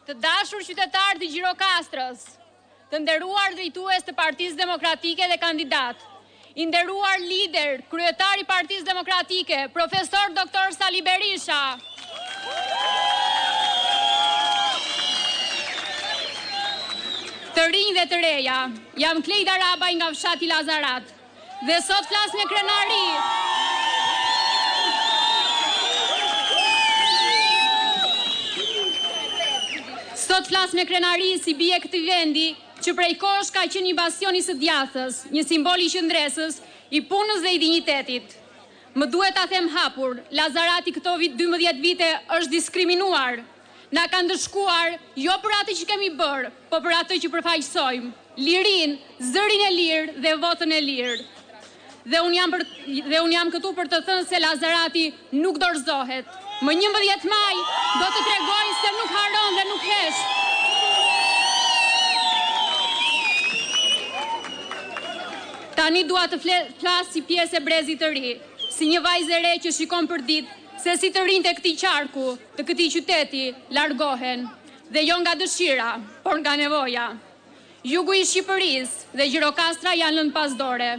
Të dashur qytetarë të Gjirokastrës, të nderuar drejtues të Partisë Demokratike dhe kandidat, i nderuar lider, kryetari i Partisë Demokratike, profesor doktor Sali Berisha, të rinj dhe të reja, jam Klejda Rabaj nga fshati Lazarat, dhe sot flas me krenari. Sot flas me krenari si bie këtij vendi që prej kohësh ka qenë një bastion i së djathtas, një simbol i qëndresës, i punës dhe i dinjitetit. Më duhet ta them hapur, Lazarati këto 12 vite është diskriminuar. Na ka ndëshkuar jo për atë që kemi bërë, po për atë që përfaqësojmë, lirin, zërin e lirë dhe votën e lirë. Dhe unë jam këtu për të thënë se Lazarati nuk dorëzohet. Më 11 maj do të tregojnë se nuk haron dhe nuk hesh. Tani dua të flas si pjesë e brezit të ri, si një vajzë e re që shikon për ditë se si të rinjtë e këtij qarku, të këtij qyteti, largohen, dhe jo nga dëshira, por nga nevoja. Jugu i Shqipërisë dhe Gjirokastra janë lënë pas dore.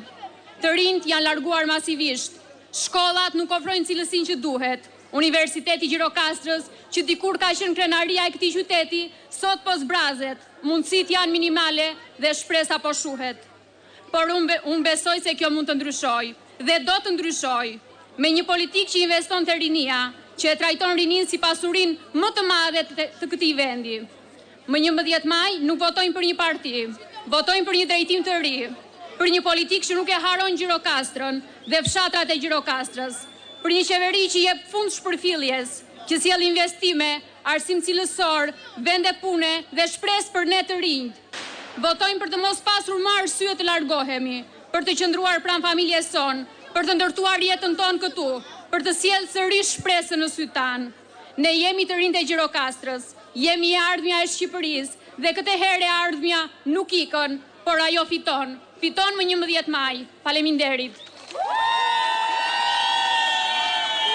Të rinjtë janë larguar masivisht. Shkollat nuk ofrojnë cilësinë që duhet. Universiteti i Gjirokastrës, që dikur ka qenë krenaria e këtij qyteti, sot po zbrazet. Mundësitë janë minimale dhe shpresa po shuhet. Por unë besoj se kjo mund të ndryshojë dhe do të ndryshojë me një politikë që investon te rinia, që e trajton rinin si pasurinë më të madhe të këtij vendi. Më 11 maj nuk votojnë për një parti, votojnë për një drejtim të ri, për një politikë që nuk e haron Gjirokastrën dhe fshatrat e Gjirokastrës, për një qeveri që jep fund shpërfilljes, që sjell investime, arsim cilësor, vende pune dhe shpresë për ne të rinjt. Votojmë për të mos pasur më arsye të largohemi, për të qëndruar pranë familjes son, për të ndërtuar jetën tonë këtu, për të sjellë sërish shpresën në sy tanë. Ne jemi të rinjtë e Gjirokastrës, jemi e ardhmja e Shqipërisë dhe këtë herë e ardhmja nuk ikën, por ajo fiton. Fiton më 11 maj. Faleminderit.